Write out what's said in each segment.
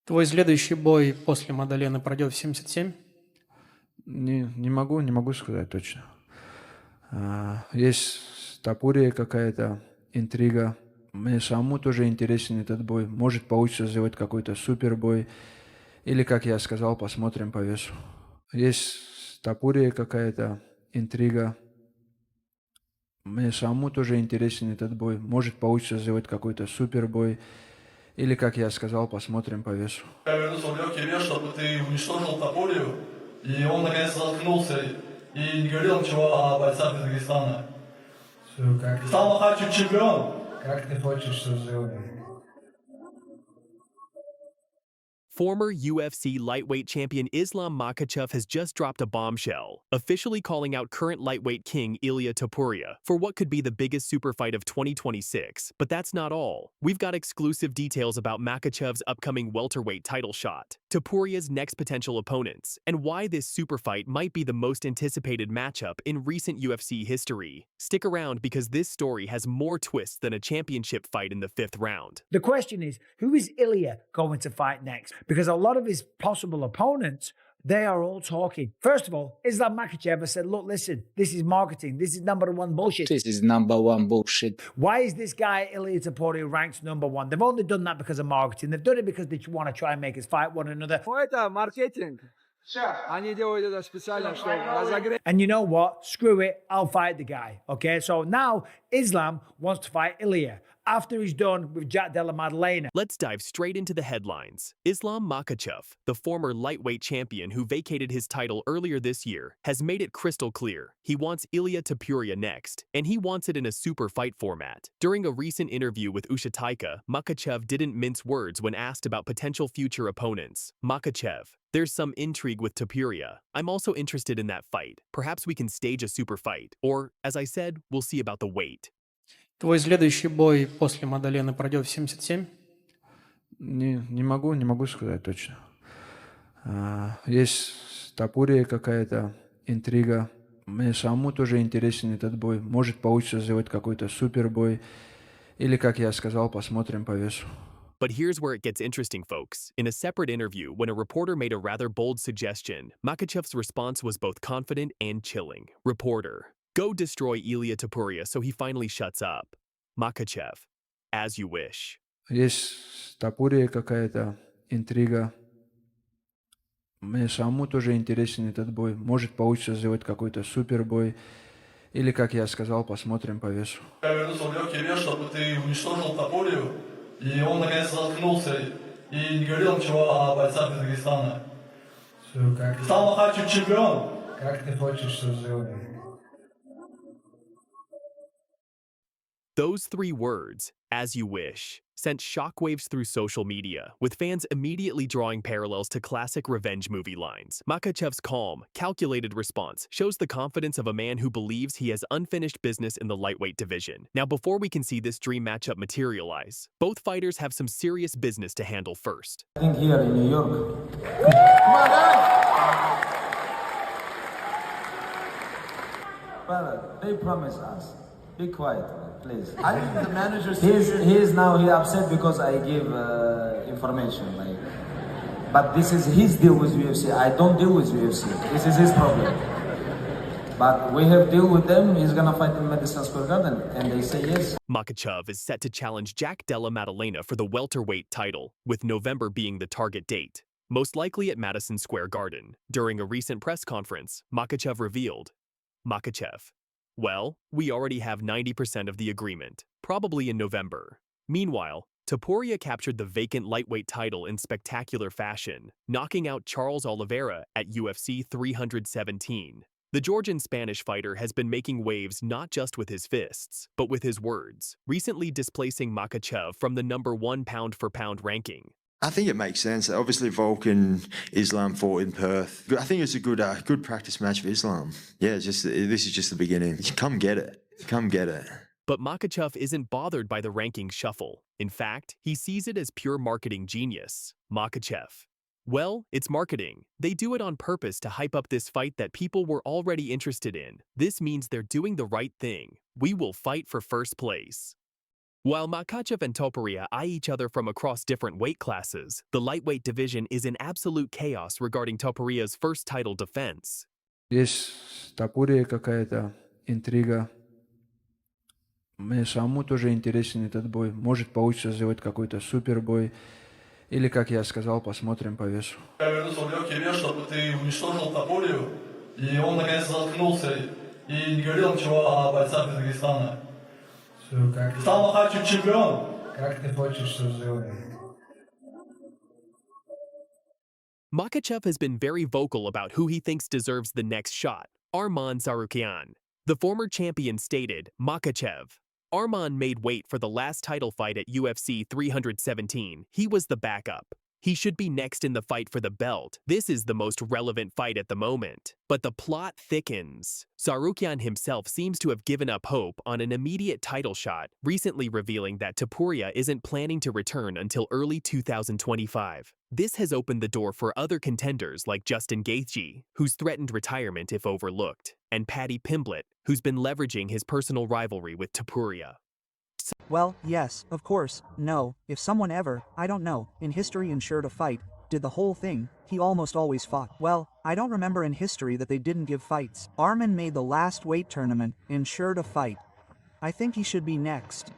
Твой следующий бой после Маддалены пройдет в 77? Не могу сказать точно. Есть с Топурией какая-то интрига. Мне самому тоже интересен этот бой. Может, получится сделать какой-то супербой. Или, как я сказал, посмотрим по весу. Есть с Топурией какая-то интрига. Мне самому тоже интересен этот бой. Может, получится сделать какой-то супербой. Или, как я сказал, посмотрим по весу. Я верну свое тебе, чтобы ты уничтожил Топорию, и он наконец заткнулся и не говорил ничего о бойцах из Дагестана. Все, как, Стал Макhachev чемпион. как ты хочешь, что сделаем? Former UFC lightweight champion Islam Makhachev has just dropped a bombshell, officially calling out current lightweight king Ilia Topuria for what could be the biggest super fight of 2026. But that's not all. We've got exclusive details about Makhachev's upcoming welterweight title shot, Topuria's next potential opponents, and why this super fight might be the most anticipated matchup in recent UFC history. Stick around because this story has more twists than a championship fight in the 5th round. The question is, who is Ilia going to fight next? Because a lot of his possible opponents, they are all talking. First of all, Islam Makhachev has said, look, listen, this is marketing. This is number one bullshit. This is number one bullshit. Why is this guy, Ilia Topuria, ranked number one? They've only done that because of marketing. They've done it because they want to try and make us fight one another. Ну, это маркетинг. Они делают это специально, чтобы разогреть. And you know what? Screw it. I'll fight the guy. Okay, so now Islam wants to fight Ilia after he's done with Jack Della Maddalena. Let's dive straight into the headlines. Islam Makhachev, the former lightweight champion who vacated his title earlier this year, has made it crystal clear he wants Ilia Topuria next, and he wants it in a super fight format. During a recent interview with Taika, Makachev didn't mince words when asked about potential future opponents. Makachev, there's some intrigue with Topuria. I'm also interested in that fight. Perhaps we can stage a super fight, or, as I said, we'll see about the weight. Твой следующий бой после Маддалены пройдет в 77? Не могу сказать точно. Есть с Топурией какая-то интрига. Мне самому тоже интересен этот бой. Может, получится сделать какой-то супербой. Или, как я сказал, посмотрим по весу. But here's where it gets interesting, folks. In a separate interview, when a reporter made a rather bold suggestion, Makhachev's response was both confident and chilling. Reporter, go destroy Ilia Topuria so he finally shuts up. Makachev, as you wish. Есть с Топурией какая-то интрига. Мне самому тоже интересен этот бой. Может, получится сделать какой-то супербой. Или, как я сказал, посмотрим по весу. Я верну свое тебе, чтобы ты уничтожил Топорию, и он наконец заткнулся и не говорил ничего о бойцах из Дагестана. Все, как, Стал Макhachev чемпион. как ты хочешь, что сделаем? Those 3 words, as you wish, sent shockwaves through social media, with fans immediately drawing parallels to classic revenge movie lines. Makhachev's calm, calculated response shows the confidence of a man who believes he has unfinished business in the lightweight division. Now, before we can see this dream matchup materialize, both fighters have some serious business to handle first. I think here in New York. Brother, they promised us. Be quiet, please. I think the manager's He's now upset because I give information. But this is his deal with UFC. I don't deal with UFC. This is his problem. But we have deal with them. He's gonna fight in Madison Square Garden, and they say yes. Makhachev is set to challenge Jack Della Maddalena for the welterweight title, with November being the target date, most likely at Madison Square Garden. During a recent press conference, Makhachev revealed, Makachev, well, we already have 90% of the agreement, probably in November. Meanwhile, Topuria captured the vacant lightweight title in spectacular fashion, knocking out Charles Oliveira at UFC 317. The Georgian-Spanish fighter has been making waves not just with his fists, but with his words, recently displacing Makhachev from the #1 pound-for-pound ranking. I think it makes sense. Obviously, Volk and Islam fought in Perth. I think it's a good practice match for Islam. Yeah, this is just the beginning. Come get it. Come get it. But Makhachev isn't bothered by the ranking shuffle. In fact, he sees it as pure marketing genius. Makachev, well, it's marketing. They do it on purpose to hype up this fight that people were already interested in. This means they're doing the right thing. We will fight for first place. While Makachev and Topuria eye each other from across different weight classes, the lightweight division is in absolute chaos regarding Topuria's first title defense. Есть с Топурией какая-то интрига. Мне самому тоже интересен этот бой. Может получится сделать какой-то супербой. Или, как я сказал, посмотрим по весу. Я верну свое к тебе, чтобы ты уничтожил Топурию, и он наконец заткнулся и не говорил ничего о бойцах из Дагестана. Все, как, Стал Макачев чемпион. как ты хочешь, что сделать? Makachev has been very vocal about who he thinks deserves the next shot, Arman Tsarukyan. The former champion stated, Makhachev. Arman made weight for the last title fight at UFC 317. He was the backup. He should be next in the fight for the belt. This is the most relevant fight at the moment. But the plot thickens. Tsarukyan himself seems to have given up hope on an immediate title shot, recently revealing that Topuria isn't planning to return until early 2025. This has opened the door for other contenders like Justin Gaethje, who's threatened retirement if overlooked, and Paddy Pimblett, who's been leveraging his personal rivalry with Topuria. Well, yes, of course, no, if someone ever, I don't know, in history ensured a fight, did the whole thing, he almost always fought. Well, I don't remember in history that they didn't give fights. Arman made the last weight tournament, ensured a fight. I think he should be next.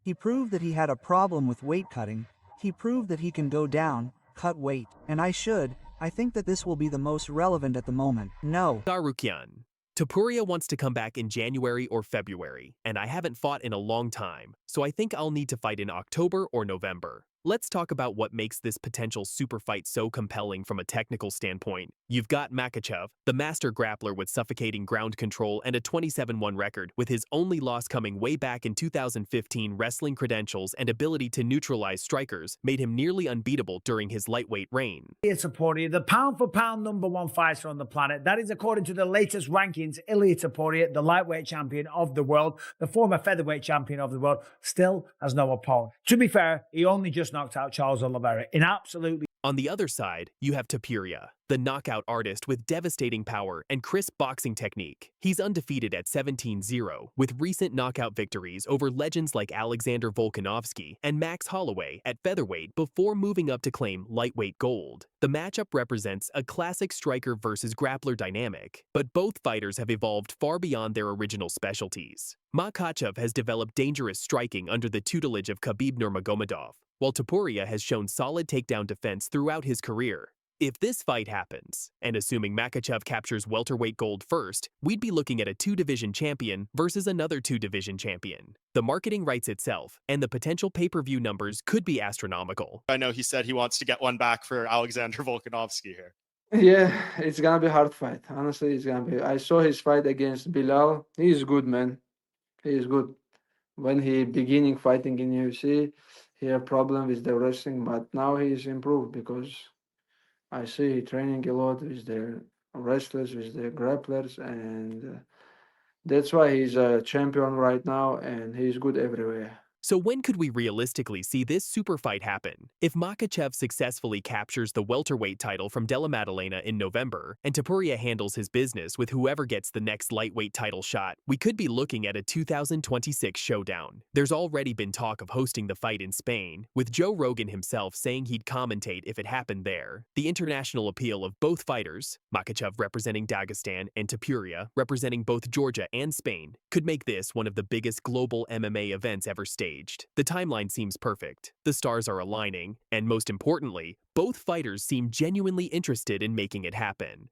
He proved that he had a problem with weight cutting. He proved that he can go down, cut weight, and I think that this will be the most relevant at the moment. No. Tsarukyan. Topuria wants to come back in January or February, and I haven't fought in a long time, so I think I'll need to fight in October or November. Let's talk about what makes this potential super fight so compelling from a technical standpoint. You've got Makachev, the master grappler with suffocating ground control and a 27-1 record, with his only loss coming way back in 2015. Wrestling credentials and ability to neutralize strikers made him nearly unbeatable during his lightweight reign. Ilia Topuria, the pound-for-pound #1 fighter on the planet. That is according to the latest rankings. Ilia Topuria, the lightweight champion of the world, the former featherweight champion of the world, still has no opponent. To be fair, he only just knocked out Charles Oliveira in absolutely. On the other side, you have Topuria, the knockout artist with devastating power and crisp boxing technique. He's undefeated at 17-0, with recent knockout victories over legends like Alexander Volkanovski and Max Holloway at featherweight before moving up to claim lightweight gold. The matchup represents a classic striker versus grappler dynamic, but both fighters have evolved far beyond their original specialties. Makachev has developed dangerous striking under the tutelage of Khabib Nurmagomedov, while Topuria has shown solid takedown defense throughout his career. If this fight happens, and assuming Makachev captures welterweight gold first, we'd be looking at a two-division champion versus another two-division champion. The marketing writes itself, and the potential pay-per-view numbers could be astronomical. I know he said he wants to get one back for Alexander Volkanovski here. Yeah, it's gonna be a hard fight. Honestly, it's gonna be. I saw his fight against Bilal. He's good, man. He is good. When he beginning fighting in UFC, he had problem with the wrestling, but now he's improved because I see he training a lot with the wrestlers, with the grapplers, and that's why he's a champion right now, and he's good everywhere. So when could we realistically see this super fight happen? If Makhachev successfully captures the welterweight title from Della Maddalena in November, and Topuria handles his business with whoever gets the next lightweight title shot, we could be looking at a 2026 showdown. There's already been talk of hosting the fight in Spain, with Joe Rogan himself saying he'd commentate if it happened there. The international appeal of both fighters, Makhachev representing Dagestan and Topuria representing both Georgia and Spain, could make this one of the biggest global MMA events ever staged. The timeline seems perfect, the stars are aligning, and most importantly, both fighters seem genuinely interested in making it happen.